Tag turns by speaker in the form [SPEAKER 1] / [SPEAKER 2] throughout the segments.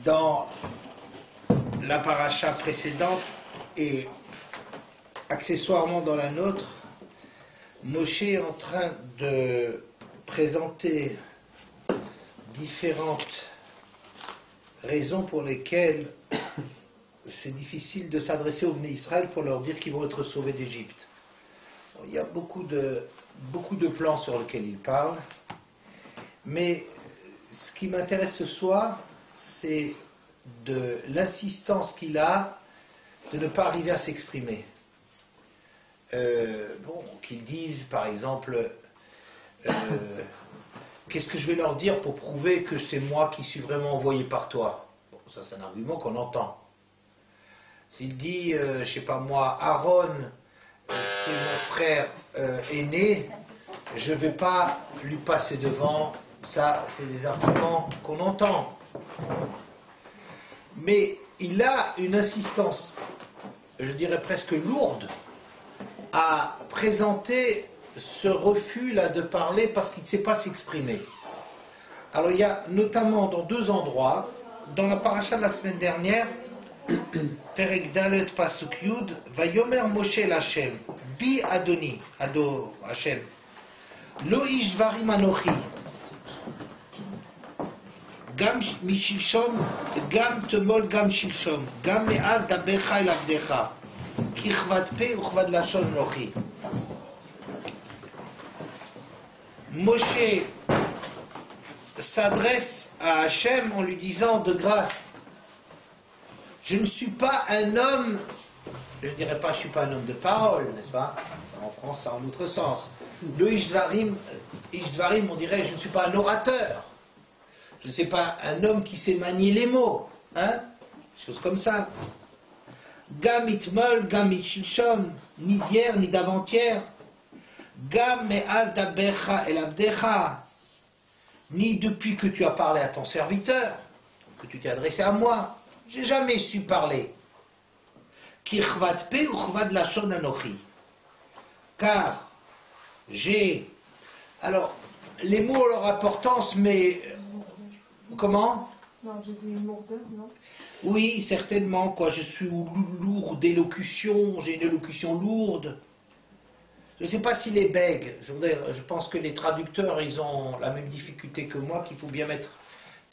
[SPEAKER 1] Dans la paracha précédente et accessoirement dans la nôtre, Moshe est en train de présenter différentes raisons pour lesquelles c'est difficile de s'adresser aux Bnei Israël pour leur dire qu'ils vont être sauvés d'Égypte. Il y a beaucoup de plans sur lesquels il parle, mais ce qui m'intéresse ce soir, c'est de l'insistance qu'il a de ne pas arriver à s'exprimer. Qu'ils disent par exemple qu'est-ce que je vais leur dire pour prouver que c'est moi qui suis vraiment envoyé par toi. Bon, ça c'est un argument qu'on entend. S'il dit je sais pas moi, Aaron c'est mon frère aîné, je ne vais pas lui passer devant. Ça c'est des arguments qu'on entend, mais il a une insistance, je dirais presque lourde, à présenter ce refus-là de parler parce qu'il ne sait pas s'exprimer. Alors il y a notamment dans deux endroits, dans la paracha de la semaine dernière, Perek Dalet Pasuk Yud, Vayomer Moshe l'Hashem, Bi Adoni, Ado Hashem, Lo ish dvarim anochi, Gam mishilshom, Gam temol, Gam shilshom, Gam me'al dabecha el avdecha. Moshe s'adresse à Hachem en lui disant de grâce, je ne suis pas un homme, je ne dirais pas je ne suis pas un homme de parole, n'est-ce pas? En France, ça en autre sens. Le Ishvarim, on dirait je ne suis pas un orateur, je ne suis pas un homme qui sait manier les mots, hein? Chose comme ça. Gam itmol, gam itshilshom, ni d'hier ni d'avant-hier. Gam me'al dabecha el avdecha, ni depuis que tu as parlé à ton serviteur, que tu t'es adressé à moi, j'ai jamais su parler. Kirchvat pe uchvad lashon anochi, car j'ai. Alors, les mots ont leur importance, mais comment?
[SPEAKER 2] Non, j'ai dit une lourdeur, non?
[SPEAKER 1] Oui, certainement, quoi. Je suis lourd d'élocution, j'ai une élocution lourde. Je ne sais pas s'il est bègue. Je pense que les traducteurs, ils ont la même difficulté que moi, qu'il faut bien mettre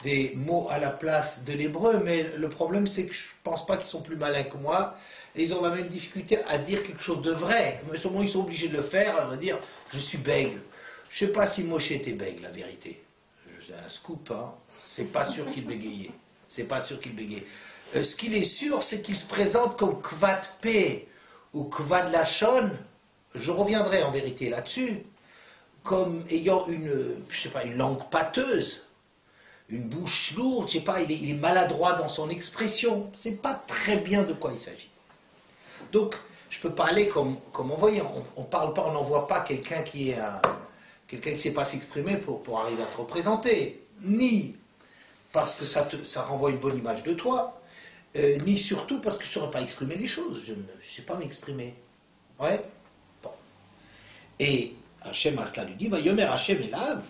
[SPEAKER 1] des mots à la place de l'hébreu, mais le problème, c'est que je ne pense pas qu'ils sont plus malins que moi, et ils ont la même difficulté à dire quelque chose de vrai. Mais seulement, ils sont obligés de le faire, à me dire, je suis bègue. Je ne sais pas si Moshe était bègue, la vérité. C'est un scoop, hein. C'est pas sûr qu'il bégayait. C'est pas sûr qu'il bégayait. Ce qu'il est sûr, c'est qu'il se présente comme Kvat P ou Kvad Lachon. Je reviendrai en vérité là-dessus, comme ayant une langue pâteuse, une bouche lourde, je sais pas, il est maladroit dans son expression. C'est pas très bien de quoi il s'agit. Donc, je peux parler comme envoyé. On parle pas, on n'envoie pas quelqu'un qui ne sait pas s'exprimer pour arriver à te représenter, ni parce que ça renvoie une bonne image de toi, ni surtout parce que je ne saurais pas exprimer les choses. Je ne sais pas m'exprimer. Ouais. Bon. Et Hachem Asla lui dit, Vayomer Hachem Elav,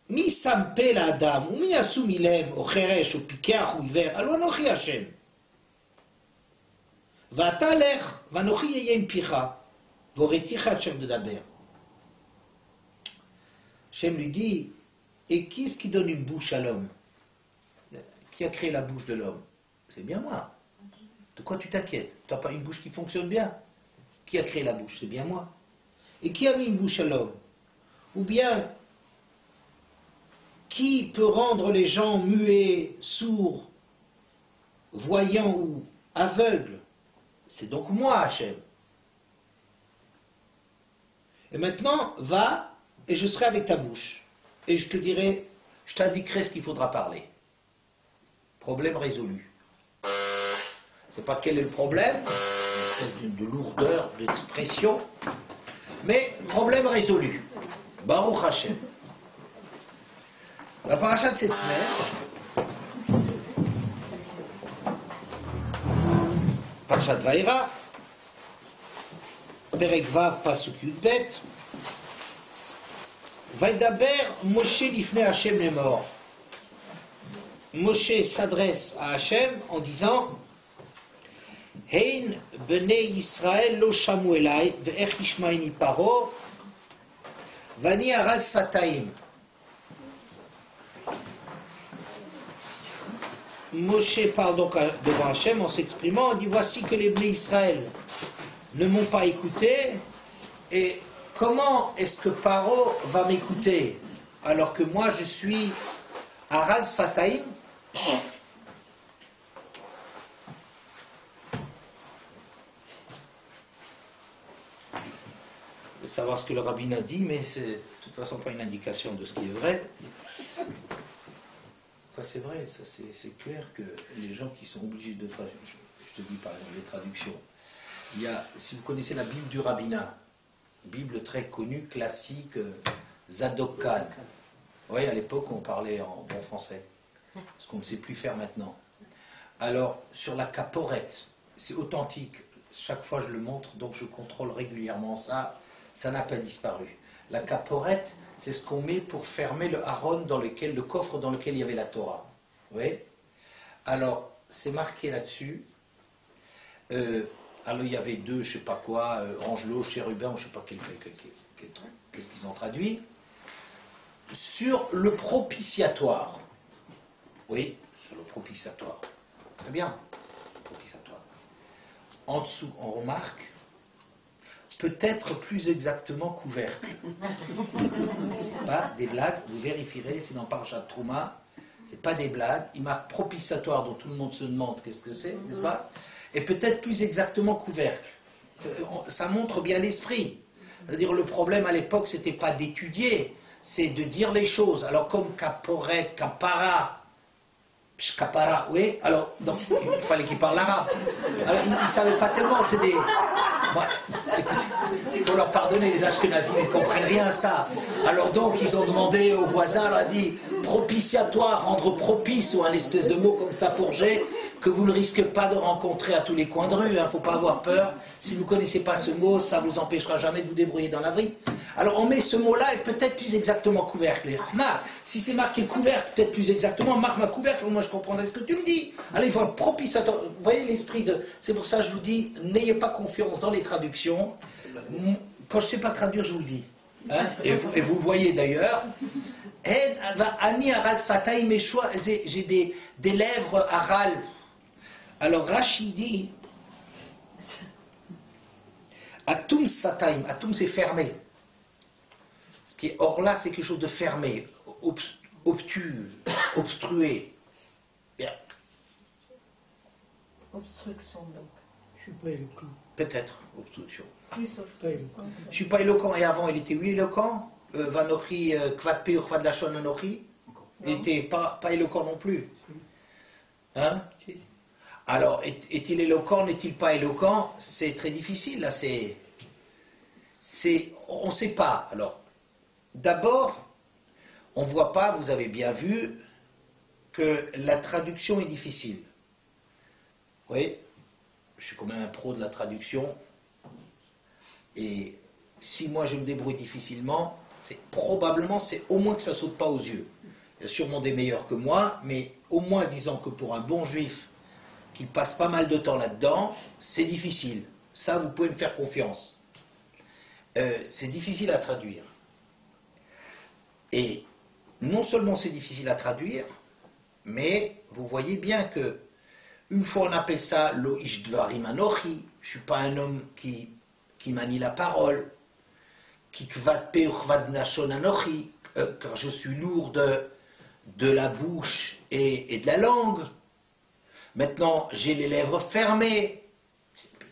[SPEAKER 1] mi sampe la adam, ou mi asu milev, ou cheresh, ou pikeach, ou hiver, alo anochi Hachem. Vata lech, vanochi yeyem picha, voreticha Hachem de daber. Hachem lui dit, et qui est-ce qui donne une bouche à l'homme? Qui a créé la bouche de l'homme? C'est bien moi. De quoi tu t'inquiètes? Tu n'as pas une bouche qui fonctionne bien? Qui a créé la bouche? C'est bien moi. Et qui a mis une bouche à l'homme? Ou bien, qui peut rendre les gens muets, sourds, voyants ou aveugles? C'est donc moi, Hachem. Et maintenant, va, et je serai avec ta bouche. Et je te dirai, je t'indiquerai ce qu'il faudra parler. Problème résolu. Je ne sais pas quel est le problème, de lourdeur, d'expression, mais problème résolu. Baruch Hashem. La paracha de cette semaine, Parashat Vaïra, Perek Vav Pasuk Yudbet, Vaidaber Moshe lifnei Hashem lemor. Moshe s'adresse à Hachem en disant Hein bnei Yisrael lo shamu elai ve'ech yishmaini paro vani araz fataim. Moshe parle donc devant Hachem en s'exprimant, on dit voici que les Bnei Israël ne m'ont pas écouté, et comment est-ce que Paro va m'écouter alors que moi je suis Araz Fataim? De savoir ce que le rabbin a dit, mais c'est de toute façon pas une indication de ce qui est vrai. Ça c'est vrai, ça c'est clair que les gens qui sont obligés de traduire, je te dis par exemple les traductions, il y a, si vous connaissez la Bible du rabbinat, Bible très connue, classique, Zadok Khan. Vous voyez, à l'époque on parlait en bon français, ce qu'on ne sait plus faire maintenant. Alors, sur la caporette, c'est authentique, chaque fois je le montre, donc je contrôle régulièrement ça, ça n'a pas disparu. La caporette, c'est ce qu'on met pour fermer le haron dans lequel, le coffre dans lequel il y avait la Torah. Vous voyez? Alors, c'est marqué là-dessus. Alors, il y avait deux, je ne sais pas quoi, angelots, chérubins, je ne sais pas quel truc, qu'est-ce qu'ils ont traduit. Sur le propitiatoire. Oui, sur le propitiatoire. Très bien, propitiatoire. En dessous, on remarque peut-être plus exactement couvercle. Pas des blagues, vous vérifierez, c'est dans Parashat Trouma, c'est pas des blagues. Il marque propitiatoire dont tout le monde se demande qu'est-ce que c'est, n'est-ce pas? Et peut-être plus exactement couvercle. Ça montre bien l'esprit. C'est-à-dire le problème à l'époque, c'était pas d'étudier, c'est de dire les choses. Alors comme caporet, capara, Shkapara, oui, alors donc, il fallait qu'il parle arabe. Alors ils ne savaient pas tellement, c'est des. Bon, écoutez, il faut leur pardonner, les Ashkenazim, ils ne comprennent rien à ça. Alors donc ils ont demandé au voisin, leur a dit propitiatoire, rendre propice, ou un espèce de mot comme ça fourgé, que vous ne risquez pas de rencontrer à tous les coins de rue, il ne faut pas avoir peur. Si vous ne connaissez pas ce mot, ça ne vous empêchera jamais de vous débrouiller dans la vie. Alors on met ce mot-là et peut-être plus exactement couvercle. Si c'est marqué couvercle, peut-être plus exactement, marque ma couvercle, moi je comprendrai ce que tu me dis. Alors il faut un propitiatoire. Vous voyez l'esprit de. C'est pour ça que je vous dis, n'ayez pas confiance dans les traductions. Quand je ne sais pas traduire, je vous le dis. Hein, et vous le voyez d'ailleurs. Ani aral fataim, j'ai des lèvres aral. Alors Rachid dit Atum fataim, atum c'est fermé. Ce qui est or là, c'est quelque chose de fermé, obtus, obstrué. Bien.
[SPEAKER 2] Obstruction donc.
[SPEAKER 3] Je suis pas éloquent.
[SPEAKER 1] Peut-être, obstruction.
[SPEAKER 2] Plus obstruction.
[SPEAKER 1] Je suis pas éloquent, et avant il était oui éloquent. Vanochi, kvad peur, kvad lachon anochi. Il n'était pas éloquent non plus. Hein? Alors, est-il éloquent, n'est-il pas éloquent? C'est très difficile, là, on ne sait pas. Alors, d'abord, on ne voit pas, vous avez bien vu, que la traduction est difficile. Vous voyez? Je suis quand même un pro de la traduction, et si moi je me débrouille difficilement, c'est au moins que ça ne saute pas aux yeux. Il y a sûrement des meilleurs que moi, mais au moins disons que pour un bon juif qui passe pas mal de temps là-dedans, c'est difficile. Ça, vous pouvez me faire confiance. C'est difficile à traduire. Et non seulement c'est difficile à traduire, mais vous voyez bien que une fois on appelle ça lo ish dvarim anochi, je ne suis pas un homme qui manie la parole, qui kvad pe kvad nashon anochi, car je suis lourd de la bouche et de la langue. Maintenant, j'ai les lèvres fermées.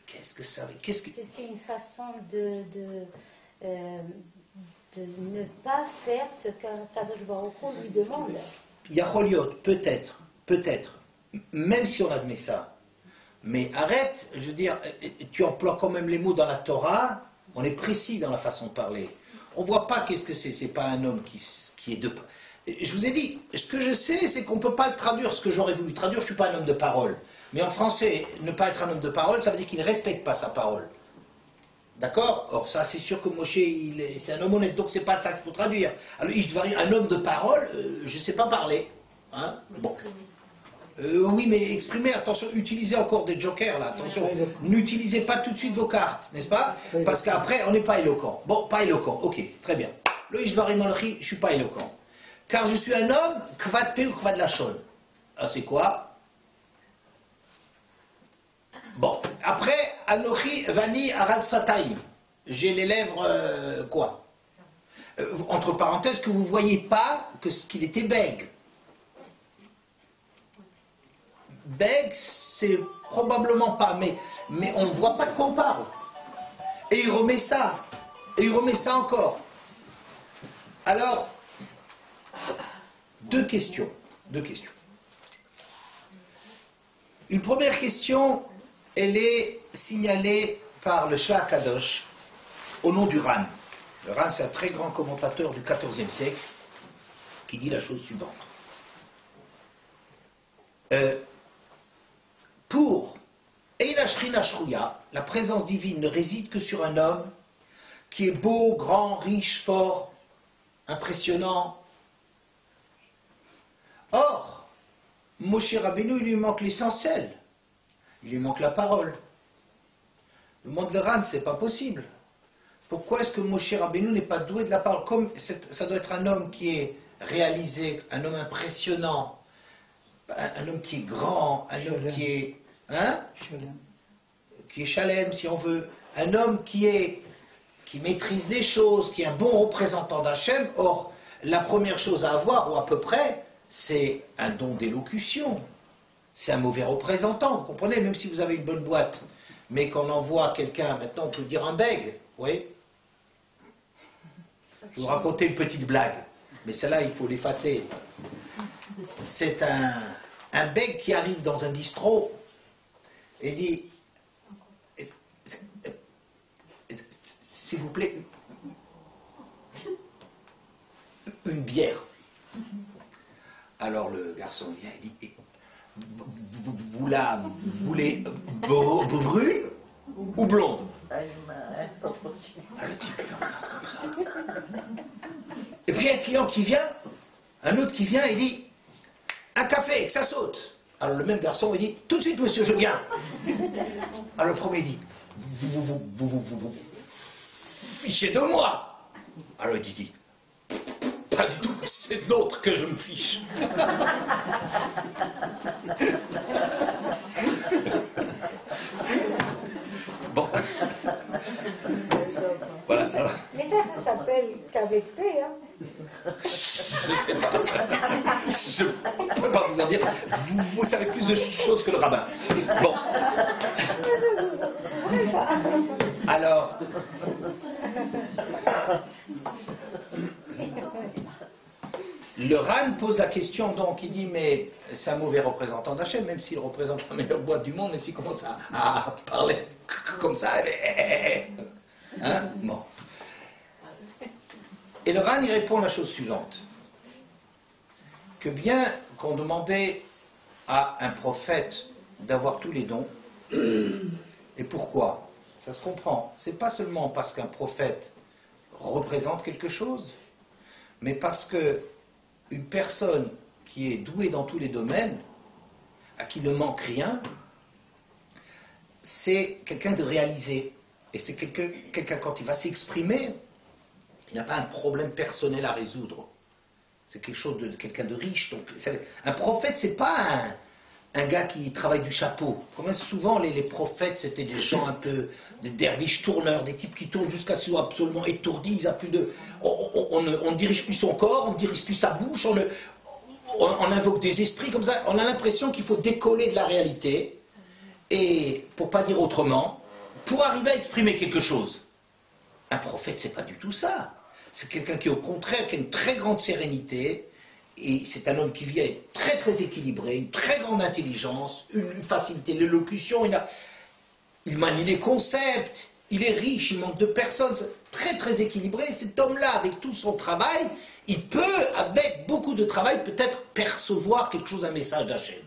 [SPEAKER 1] Qu'est-ce que ça veut dire?
[SPEAKER 4] C'est une façon de ne pas faire ce qu'Akadosh Baruch Hu lui demande.
[SPEAKER 1] Yacholiot, peut-être, même si on admet ça. Mais arrête, je veux dire, tu emploies quand même les mots dans la Torah, on est précis dans la façon de parler. On ne voit pas qu'est-ce que c'est pas un homme qui est de... Je vous ai dit, ce que je sais, c'est qu'on ne peut pas le traduire, ce que j'aurais voulu traduire, je ne suis pas un homme de parole. Mais en français, ne pas être un homme de parole, ça veut dire qu'il ne respecte pas sa parole. D'accord? Or ça, c'est sûr que Moshe, c'est un homme honnête, donc c'est pas ça qu'il faut traduire. Alors, un homme de parole, je ne sais pas parler. Hein? Bon. Oui, mais exprimez, attention, utilisez encore des jokers là, attention. N'utilisez pas tout de suite vos cartes, n'est-ce pas? Parce qu'après, on n'est pas éloquent. Bon, pas éloquent, ok, très bien. Le Ishvari Malchi, je ne suis pas éloquent. Car je suis un homme, kvad pe ou kvad lachon. Alors c'est quoi? Bon, après, Anochi Vani Arad Sataim. J'ai les lèvres, quoi? Entre parenthèses, que vous ne voyez pas qu'il était bègue. Bègue, c'est probablement pas, mais on ne voit pas de quoi on parle. Et il remet ça. Et il remet ça encore. Alors, deux questions. Une première question, elle est signalée par le Shah Kadosh au nom du Ran. Le Ran, c'est un très grand commentateur du XIVe siècle qui dit la chose suivante. Pour Eina Shrina Shruya, la présence divine ne réside que sur un homme qui est beau, grand, riche, fort, impressionnant. Or, Moshe Rabbeinu, il lui manque l'essentiel. Il lui manque la parole. Le monde de Ran, c'est pas possible. Pourquoi est-ce que Moshe Rabbeinu n'est pas doué de la parole? Comme ça doit être un homme qui est réalisé, un homme impressionnant, un homme qui est grand, un homme qui est... Hein? Qui est Shalem, si on veut. Un homme qui maîtrise des choses, qui est un bon représentant d'Hachem. Or, la première chose à avoir, ou à peu près, c'est un don d'élocution. C'est un mauvais représentant, vous comprenez? Même si vous avez une bonne boîte, mais qu'on envoie quelqu'un, maintenant on peut dire un bègue, vous voyez? Je vais vous raconter une petite blague, mais celle-là, il faut l'effacer. C'est un bègue qui arrive dans un bistrot et dit, s'il vous plaît, une bière. Alors le garçon vient et dit, vous la voulez brune ou blonde? Et puis un client qui vient, un autre qui vient et dit, un café, que ça saute. Alors le même garçon il dit, tout de suite monsieur, je viens. Alors le premier dit, vous fichez de moi. Alors il dit, pas du tout, c'est de l'autre que je me fiche. Bon. Voilà. Alors.
[SPEAKER 4] Mais ça s'appelle qu'avec P, hein?
[SPEAKER 1] Je ne sais pas. Je ne peux pas vous en dire. Vous savez plus de choses que le rabbin. Bon. Alors. Le Ran pose la question, donc il dit, mais c'est un mauvais représentant d'Hachem, même s'il représente la meilleure boîte du monde, et s'il commence à parler comme ça, hein? Bon. Et le Ran, il répond la chose suivante, que bien qu'on demandait à un prophète d'avoir tous les dons, et pourquoi? Ça se comprend. C'est pas seulement parce qu'un prophète représente quelque chose, mais parce que une personne qui est douée dans tous les domaines, à qui ne manque rien, c'est quelqu'un de réalisé. Et c'est quelqu'un quand il va s'exprimer, il n'a pas un problème personnel à résoudre. C'est quelque chose de quelqu'un de riche. Donc, un prophète, c'est pas un gars qui travaille du chapeau. Comme souvent, les prophètes, c'était des gens un peu, des derviches tourneurs, des types qui tournent jusqu'à ce qu'ils soient absolument étourdis. Ils a plus de, on ne dirige plus son corps, on ne dirige plus sa bouche, on invoque des esprits comme ça. On a l'impression qu'il faut décoller de la réalité, et pour pas dire autrement, pour arriver à exprimer quelque chose. Un prophète, c'est pas du tout ça. C'est quelqu'un qui, au contraire, qui a une très grande sérénité. Et c'est un homme qui vit avec très très équilibré, une très grande intelligence, une facilité de l'élocution, il manie les concepts, il est riche, il manque de personnes, très très équilibré. Cet homme-là, avec tout son travail, il peut, avec beaucoup de travail, peut-être percevoir quelque chose, un message d'Hachem.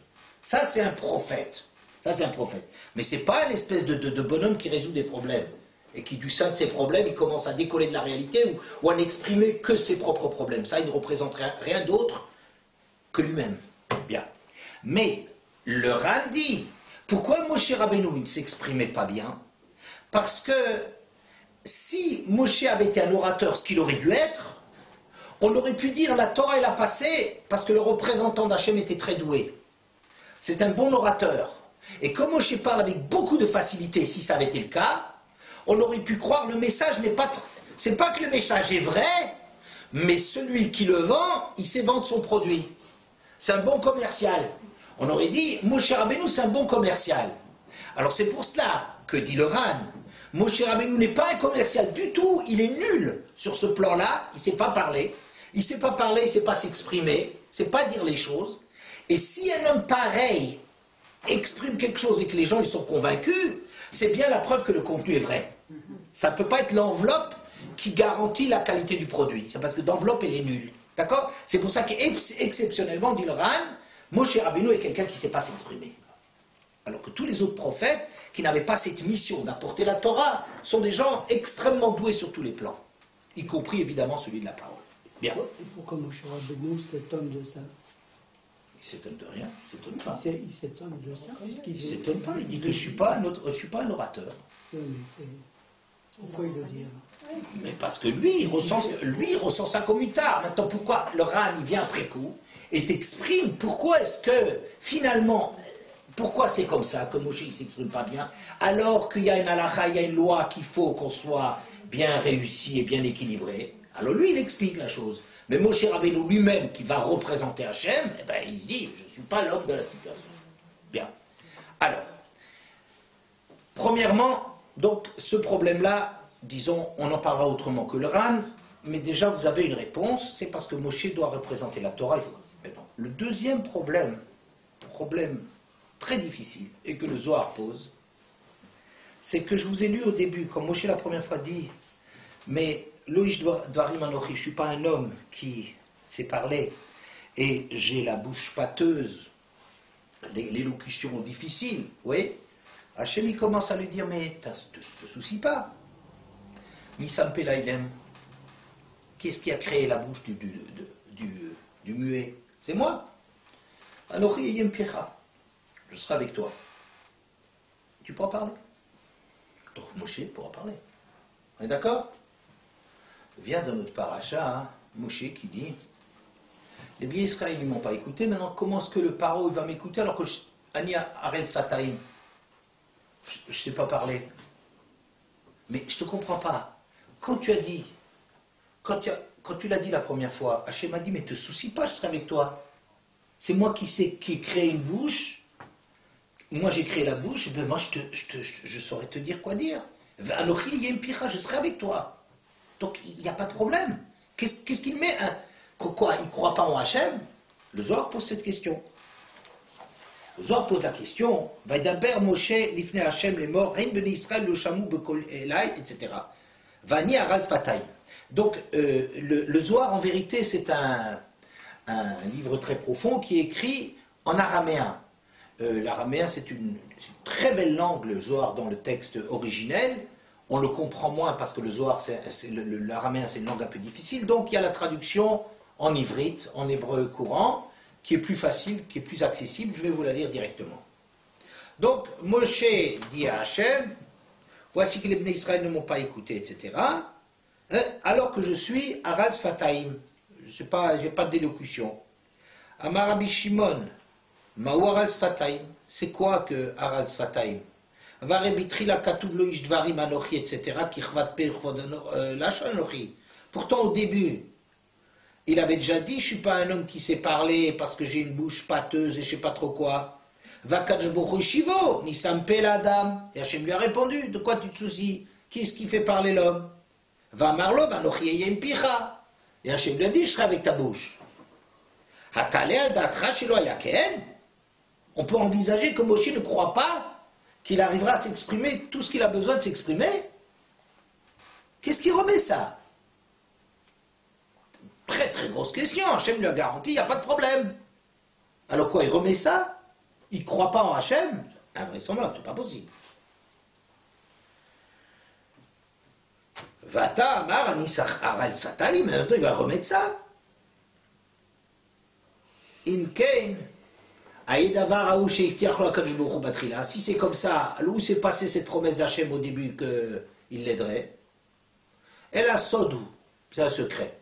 [SPEAKER 1] Ça c'est un prophète. Ça c'est un prophète. Mais c'est pas une espèce de bonhomme qui résout des problèmes. Et qui, du sein de ses problèmes, il commence à décoller de la réalité ou à n'exprimer que ses propres problèmes. Ça, il ne représente rien d'autre que lui-même. Bien. Mais le Ran dit, pourquoi Moshe Rabbeinu ne s'exprimait pas bien? Parce que si Moshe avait été un orateur, ce qu'il aurait dû être, on aurait pu dire la Torah elle a passé parce que le représentant d'Hachem était très doué. C'est un bon orateur. Et comme Moshe parle avec beaucoup de facilité, si ça avait été le cas, on aurait pu croire le message n'est pas... C'est pas que le message est vrai, mais celui qui le vend, il sait vendre son produit. C'est un bon commercial. On aurait dit, Moshe Rabbeinu c'est un bon commercial. Alors c'est pour cela que dit le Ran, Moshe Rabbeinu n'est pas un commercial du tout, il est nul sur ce plan-là, il ne sait pas parler. Il ne sait pas parler, il ne sait pas s'exprimer, il ne sait pas dire les choses. Et si un homme pareil exprime quelque chose et que les gens ils sont convaincus, c'est bien la preuve que le contenu est vrai. Ça ne peut pas être l'enveloppe qui garantit la qualité du produit. C'est parce que l'enveloppe elle est nulle. D'accord? C'est pour ça qu'exceptionnellement, dit le Ran, Moshe Rabbeinu est quelqu'un qui ne sait pas s'exprimer. Alors que tous les autres prophètes qui n'avaient pas cette mission d'apporter la Torah sont des gens extrêmement doués sur tous les plans, y compris évidemment celui de la parole. Bien.
[SPEAKER 2] Et pourquoi Moshe Rabbeinu s'étonne de ça?
[SPEAKER 1] Il s'étonne de rien, il s'étonne pas.
[SPEAKER 2] Il s'étonne de ça.
[SPEAKER 1] Il s'étonne pas, il dit que je suis pas un orateur.
[SPEAKER 2] Oui, mais pourquoi il le dit?
[SPEAKER 1] Mais parce que lui, il ressent ça comme une tare. Maintenant, pourquoi le Ran, il vient après coup et t'exprime pourquoi est-ce que, finalement, pourquoi c'est comme ça, que Moshe ne s'exprime pas bien, alors qu'il y a une halakha, il y a une loi qu'il faut qu'on soit bien réussi et bien équilibré. Alors lui, il explique la chose. Mais Moshe Rabbeinu lui-même, qui va représenter Hachem, eh ben, il se dit, je ne suis pas l'homme de la situation. Bien. Alors, premièrement, donc, ce problème-là, disons, on en parlera autrement que le Ran, mais déjà vous avez une réponse, c'est parce que Moshe doit représenter la Torah. Le deuxième problème très difficile, et que le Zohar pose, c'est que je vous ai lu au début, quand Moshe la première fois dit, mais Loïch Dvarim Anochi, je ne suis pas un homme qui sait parler, et j'ai la bouche pâteuse, l'élocution difficile, oui. Hachem il commence à lui dire, mais te soucies pas. Misam Pelaïlem, qu'est-ce qui a créé la bouche du muet? C'est moi. Anochi Yem Piecha, je serai avec toi. Tu pourras parler. Donc Moshe pourra parler. On est d'accord? Vient dans notre paracha, hein, Moshe qui dit, les biens Israël ils ne m'ont pas écouté, maintenant comment est-ce que le paro il va m'écouter alors que Ania Arel Sataim, je ne sais pas parler. Mais je ne te comprends pas. Quand tu as dit, quand tu l'as dit la première fois, Hachem m'a dit, mais te soucie pas, je serai avec toi. C'est moi qui ai créé une bouche, moi j'ai créé la bouche, ben moi je saurais te dire quoi dire. Anochi Yem Piecha, je serai avec toi. Donc il n'y a pas de problème. Qu'est-ce qu'il met hein? Quoi, il ne croit pas en Hachem? Le Zohar pose cette question. Le Zohar pose la question, Vaidaber Moshe lifne Hachem les morts, Hein beni Israël le chamou bekol elai, etc. Vani aral fatay. Donc le Zohar en vérité c'est un livre très profond qui est écrit en araméen. L'araméen c'est une très belle langue, le Zohar dans le texte originel. On le comprend moins parce que le Zohar, l'araméen c'est une langue un peu difficile, donc il y a la traduction en ivrite, en hébreu courant, qui est plus facile, qui est plus accessible, je vais vous la lire directement. Donc, Moshe dit à Hachem, voici que les Bnei Israël ne m'ont pas écouté, etc., alors que je suis Aral Sfataim, je n'ai pas d'élocution. Amar Rabbi Shimon, Maou Aral Sfataim, c'est quoi que Aral Sfataim? Etc. Pourtant au début, il avait déjà dit, je ne suis pas un homme qui sait parler parce que j'ai une bouche pâteuse et je ne sais pas trop quoi. Et Hachem lui a répondu, de quoi tu te soucies? Qu'est-ce qui fait parler l'homme? Et Hachem lui a dit, je serai avec ta bouche. On peut envisager que Moshe ne croit pas qu'il arrivera à s'exprimer tout ce qu'il a besoin de s'exprimer. Qu'est-ce qui remet ça? Très très grosse question. Hachem lui a garanti, il n'y a pas de problème. Alors quoi, il remet ça? Il ne croit pas en Hachem? Invraisemblable, c'est pas possible. Vata Amar Anisach Aral Satali, mais maintenant il va remettre ça. Imkein, Si c'est comme ça, où s'est passée cette promesse d'Hachem au début qu'il l'aiderait? Elle a sodou, c'est un secret.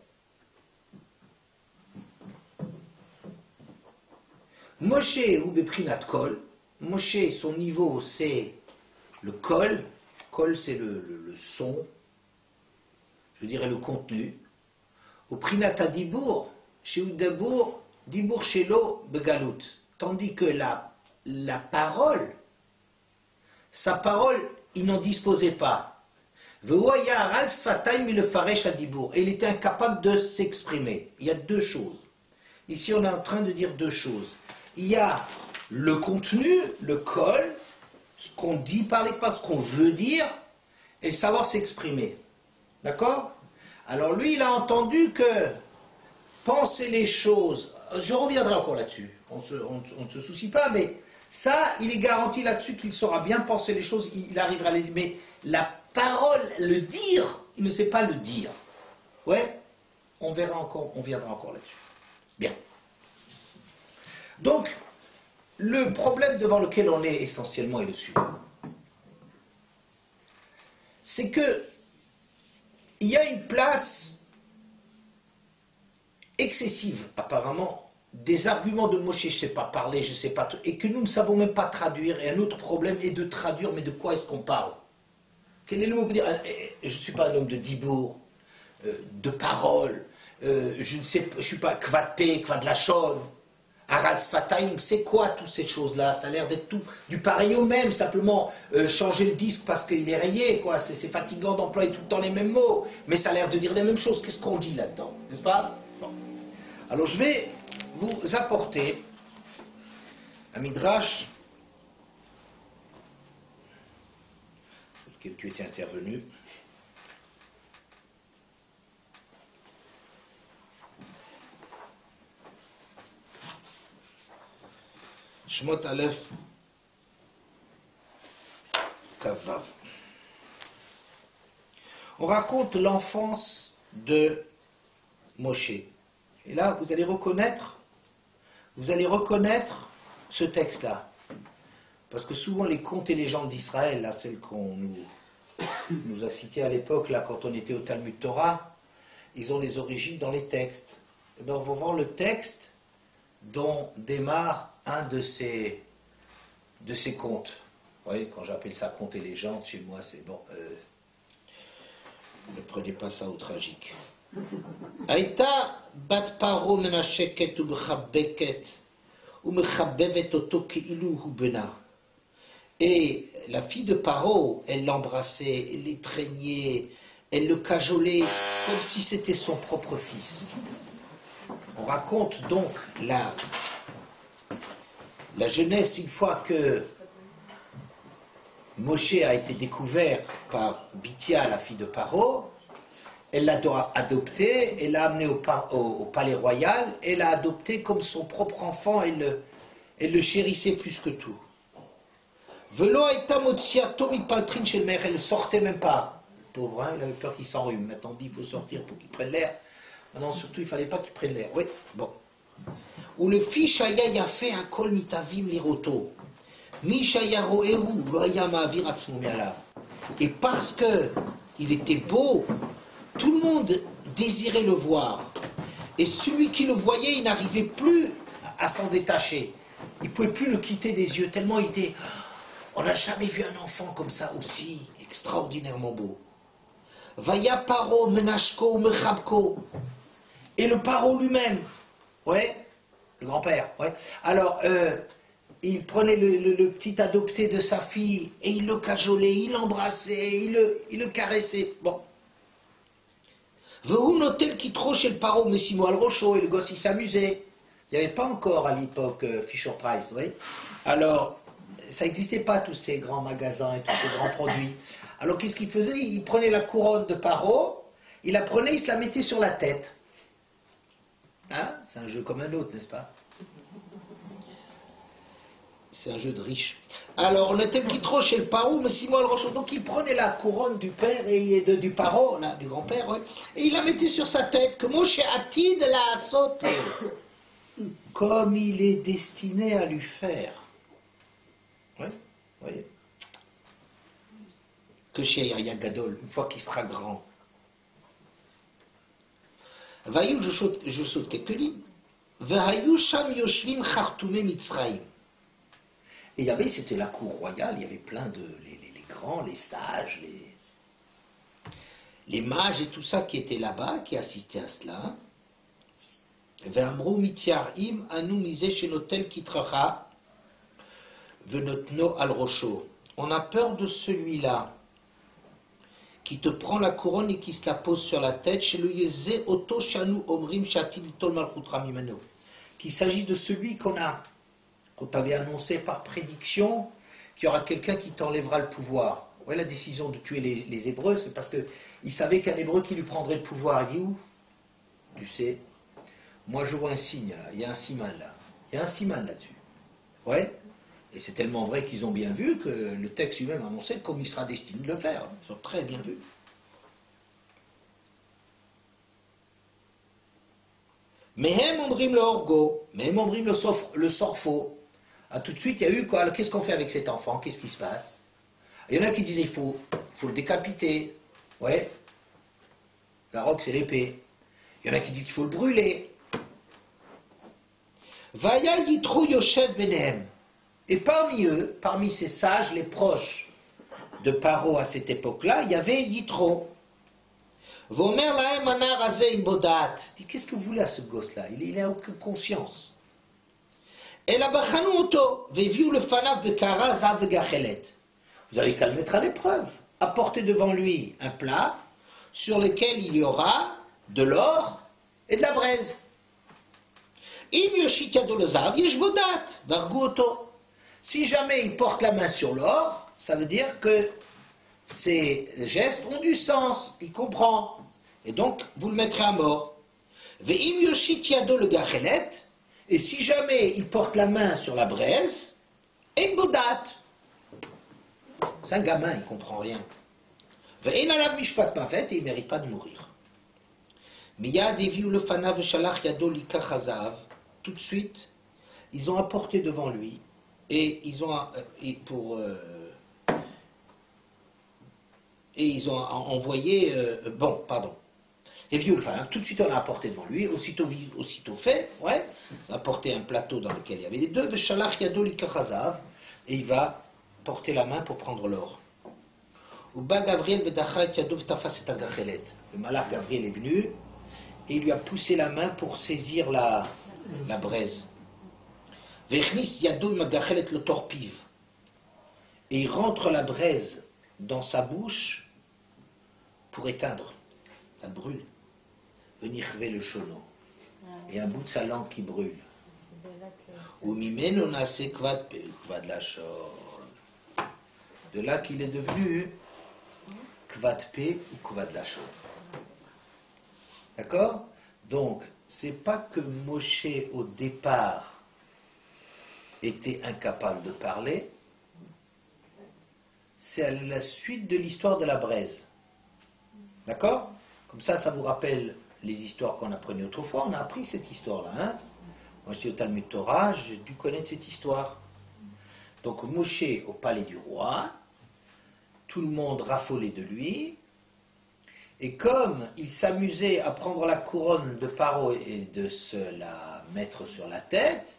[SPEAKER 1] Moshe ou Beprinat Kol, Moshe, son niveau c'est le Kol, Kol c'est le son, je dirais le contenu. Au Prinat Adibour, chez Udabour, Dibour Shelo Begalout. Tandis que la parole, sa parole, il n'en disposait pas. Et il était incapable de s'exprimer. Il y a deux choses. Ici, on est en train de dire deux choses. Il y a le contenu, le col, ce qu'on dit par les pas, ce qu'on veut dire, et savoir s'exprimer. D'accord? Alors lui, il a entendu que penser les choses, je reviendrai encore là-dessus, on ne se soucie pas, mais ça, il est garanti là-dessus qu'il saura bien penser les choses, il arrivera à les dire. Mais la parole, le dire, il ne sait pas le dire. Ouais, on verra encore, on viendra encore là-dessus. Bien. Donc, le problème devant lequel on est essentiellement est le suivant. C'est que il y a une place excessive, apparemment, des arguments de Moshe, je ne sais pas parler, je ne sais pas, et que nous ne savons même pas traduire. Et un autre problème est de traduire, mais de quoi est-ce qu'on parle? Quel est le mot pour dire? Je ne suis pas un homme de dibour, de parole, je ne sais, je suis pas kvatpé, kvad lachon, araz fataim, c'est quoi toutes ces choses-là? Ça a l'air d'être tout du pareil au même, simplement changer le disque parce qu'il est rayé, quoi. C'est fatigant d'employer tout le temps les mêmes mots, mais ça a l'air de dire les mêmes choses. Qu'est-ce qu'on dit là-dedans, n'est-ce pas? Bon. Alors je vais vous apporter un midrash sur lequel tu étais intervenu. Shmot Aleph Kavav. On raconte l'enfance de Moshe. Et là, vous allez reconnaître ce texte-là. Parce que souvent, les contes et légendes d'Israël, là, celles qu'on nous a citées à l'époque, là, quand on était au Talmud Torah, ils ont les origines dans les textes. Et bien, on va voir le texte dont démarre un de ces contes. Vous voyez, quand j'appelle ça contes et légendes, chez moi, c'est bon. Ne prenez pas ça au tragique. Aïta bat paro menasheket ou mechabeket ou mechabevet oto keilu hu bena. Et la fille de Paro, elle l'embrassait, elle l'étreignait, elle le cajolait comme si c'était son propre fils. On raconte donc la jeunesse, une fois que Moshe a été découvert par Bithia, la fille de Paro, elle l'a adopté, elle l'a amené au palais royal, elle l'a adopté comme son propre enfant, elle le chérissait plus que tout. Elle ne sortait même pas. Pauvre, hein, il avait peur qu'il s'enrhume. Maintenant, on dit qu'il faut sortir pour qu'il prenne l'air. Maintenant, surtout, il ne fallait pas qu'il prenne l'air. Oui, bon. Où le fils Shaya y a fait un kol mitavim liroto. Mishayaro eru loyama avir atzmomiala. Et parce qu'il était beau, tout le monde désirait le voir. Et celui qui le voyait, il n'arrivait plus à s'en détacher. Il ne pouvait plus le quitter des yeux, tellement il était... On n'a jamais vu un enfant comme ça aussi extraordinairement beau. Vaya paro menashko mechabko. Et le paro lui-même, ouais, le grand-père, ouais. Alors, il prenait le petit adopté de sa fille et il le cajolait, il l'embrassait, il le caressait. Bon. Vous notez qui trop chez le paro, mais si moi le rocho, et le gosse il s'amusait. Il n'y avait pas encore à l'époque Fisher Price, vous voyez. Alors, ça n'existait pas tous ces grands magasins et tous ces grands produits. Alors qu'est-ce qu'il faisait? Il prenait la couronne de paro, il la prenait, il se la mettait sur la tête. Hein? C'est un jeu comme un autre, n'est-ce pas? C'est un jeu de riche. Alors, on était qui trop chez le paro, mais si moi le rocho. Donc il prenait la couronne du père et du paro, là, du grand-père, ouais, et il la mettait sur sa tête, que Moshe Atid la sauté. comme il est destiné à lui faire. Oui, voyez. Que chez Yaya Gadol, une fois qu'il sera grand. Vayu, je saute quelques lignes. Vayu sham yoshvim chartoumé mitzraïm. Et il y avait, c'était la cour royale, il y avait plein de, les grands, les sages, les mages et tout ça qui étaient là-bas, qui assistaient à cela. Ve'amrou mityarim anu misé shenotel kitracha venotno al rosho. On a peur de celui-là qui te prend la couronne et qui se la pose sur la tête, chez le yeze oto shanu omrim shatil tol malchut ramimano. Qu'il s'agit de celui qu'on t'avait annoncé par prédiction, qu'il y aura quelqu'un qui t'enlèvera le pouvoir. Ouais, la décision de tuer les Hébreux, c'est parce qu'il savait qu'un Hébreu qui lui prendrait le pouvoir, il dit où? Tu sais, moi je vois un signe là, il y a un siman là. Il y a un siman là-dessus. Ouais. Et c'est tellement vrai qu'ils ont bien vu que le texte lui-même annonçait comme il sera destiné de le faire. Ils ont très bien vu. Mehem omrim le orgo, mehem omrim le sorfo. Ah, tout de suite, il y a eu quoi? Qu'est-ce qu'on fait avec cet enfant? Qu'est-ce qui se passe? Il y en a qui disaient il faut le décapiter. Ouais. La roque, c'est l'épée. Il y en a qui disent qu'il faut le brûler. Vaya yitro yoshev benehem. Et parmi eux, parmi ces sages, les proches de Paro à cette époque-là, il y avait Yitro. Vomer lahem anar hazeh imbodat. Dit, qu'est-ce que vous voulez à ce gosse-là? Il n'a aucune conscience. El abachanu oto, veviu le fanav bekara zav gachelet. Vous avez qu'à le mettre à l'épreuve. Apportez devant lui un plat sur lequel il y aura de l'or et de la braise. Im yoshit yado lezav yeshbodat, vargu oto. Si jamais il porte la main sur l'or, ça veut dire que ces gestes ont du sens, il comprend. Et donc, vous le mettrez à mort. Ve'im yoshit yado le gachelet, et si jamais il porte la main sur la braise, en bodat. C'est un gamin, il ne comprend rien. Ve'en alav mishpat mavet, et il ne mérite pas de mourir. Miyad eviu le fanav shalach yado likach hazav. Tout de suite, ils ont apporté devant lui. Et ils ont envoyé Et vieux le tout de suite on l'a apporté devant lui, aussitôt fait, ouais, on a apporté un plateau dans lequel il y avait les deux, et il va porter la main pour prendre l'or. Le malach Gabriel est venu et il lui a poussé la main pour saisir la braise. Et il rentre la braise dans sa bouche pour éteindre. Ça brûle. Venir le chono. Et un bout de sa langue qui brûle. De là qu'il est devenu kvad pe ou kvad lachon. D'accord? Donc, c'est pas que Moshe au départ était incapable de parler, c'est à la suite de l'histoire de la braise. D'accord? Comme ça vous rappelle les histoires qu'on apprenait autrefois. On a appris cette histoire-là. Hein? Moi, j'étais au Talmud Torah, j'ai dû connaître cette histoire. Donc, Moshe au palais du roi, tout le monde raffolait de lui, et comme il s'amusait à prendre la couronne de Pharaon et de se la mettre sur la tête,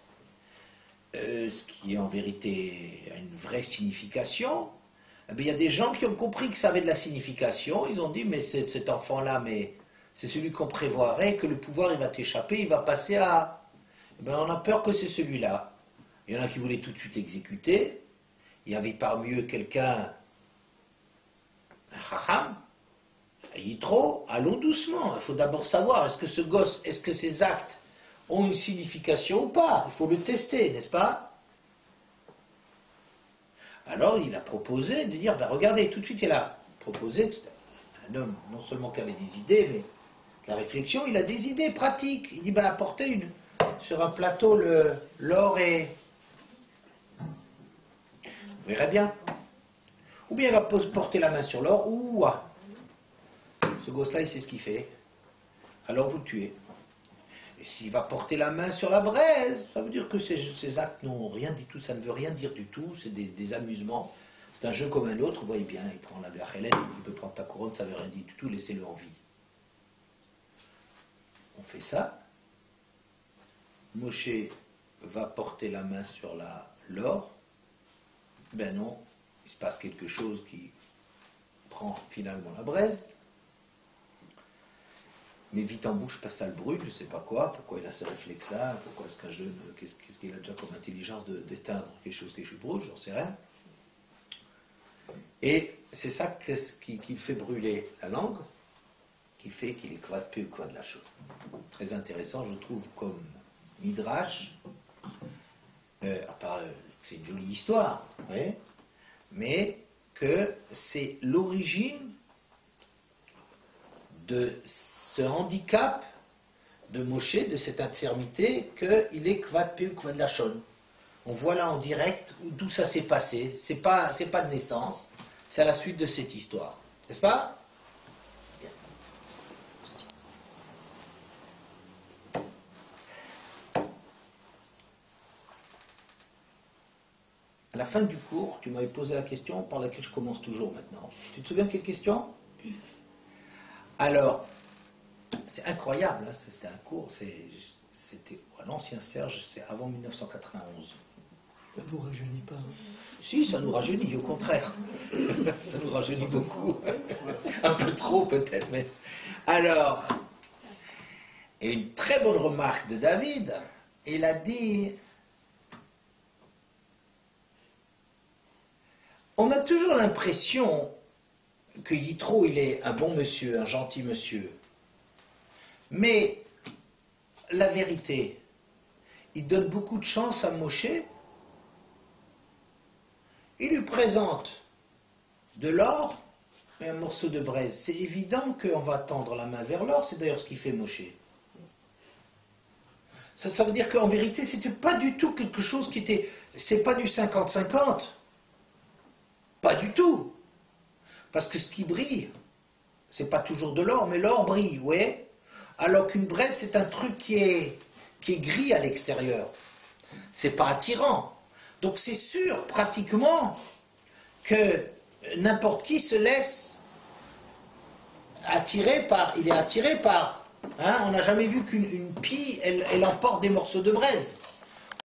[SPEAKER 1] ce qui en vérité a une vraie signification, eh bien, il y a des gens qui ont compris que ça avait de la signification. Ils ont dit, mais cet enfant-là, mais c'est celui qu'on prévoirait, que le pouvoir il va t'échapper, il va passer à... Eh bien, on a peur que c'est celui-là. Il y en a qui voulaient tout de suite exécuter. Il y avait parmi eux quelqu'un, un chacham, un yitro. Allons doucement. Il faut d'abord savoir, est-ce que ce gosse, est-ce que ses actes ont une signification ou pas? Il faut le tester, n'est-ce pas? Alors il a proposé de dire, ben regardez, tout de suite il a proposé, que c'était un homme non seulement qui avait des idées, mais la réflexion, il a des idées pratiques. Il dit, ben apportez sur un plateau l'or et... Vous verrez bien. Ou bien il va porter la main sur l'or, ou... ce gosse-là, il sait ce qu'il fait. Alors vous le tuez. Et s'il va porter la main sur la braise, ça veut dire que ces actes n'ont rien du tout, ça ne veut rien dire du tout, c'est des amusements. C'est un jeu comme un autre, vous voyez bien, il prend la Béachelem, il peut prendre ta couronne, ça ne veut rien dire du tout, laissez-le en vie. On fait ça. Moshe va porter la main sur l'or. Ben non, il se passe quelque chose qui prend finalement la braise. Mais vite en bouche, parce que ça le brûle, je ne sais pas quoi, pourquoi il a ce réflexe-là, pourquoi est-ce qu'un jeune, qu'est-ce qu'il a déjà comme intelligence d'éteindre quelque chose qui brûle, j'en sais rien. Et c'est ça qui fait brûler la langue, qui fait qu'il est quoi de peu ou quoi de la chose. Très intéressant, je trouve, comme Midrash, à part c'est une jolie histoire, ouais, mais que c'est l'origine de ce handicap de Moshe, de cette infirmité, qu'il est kvad peu ou kvad lachon. On voit là en direct d'où ça s'est passé. C'est pas de naissance, c'est à la suite de cette histoire. N'est-ce pas? Bien. À la fin du cours, tu m'avais posé la question par laquelle je commence toujours maintenant. Tu te souviens de quelle question? Alors, c'est incroyable, hein, c'était un cours, c'était à l'ancien Serge, c'est avant 1991.
[SPEAKER 2] Ça ne vous rajeunit pas.
[SPEAKER 1] Si, ça nous rajeunit, au contraire. Ça nous rajeunit beaucoup. Un peu trop peut-être, mais... Alors, et une très bonne remarque de David, il a dit... On a toujours l'impression que Yitro, il est un bon monsieur, un gentil monsieur. Mais la vérité, il donne beaucoup de chance à Moshe. Il lui présente de l'or et un morceau de braise. C'est évident qu'on va tendre la main vers l'or, c'est d'ailleurs ce qu'il fait Moshe. Ça veut dire qu'en vérité, c'était pas du tout quelque chose qui était... C'est pas du 50-50. Pas du tout. Parce que ce qui brille, c'est pas toujours de l'or, mais l'or brille, vous voyez? Alors qu'une braise, c'est un truc qui est gris à l'extérieur. C'est pas attirant. Donc c'est sûr, pratiquement, que n'importe qui se laisse attirer par... Il est attiré par... Hein, on n'a jamais vu qu'une pie, elle emporte des morceaux de braise.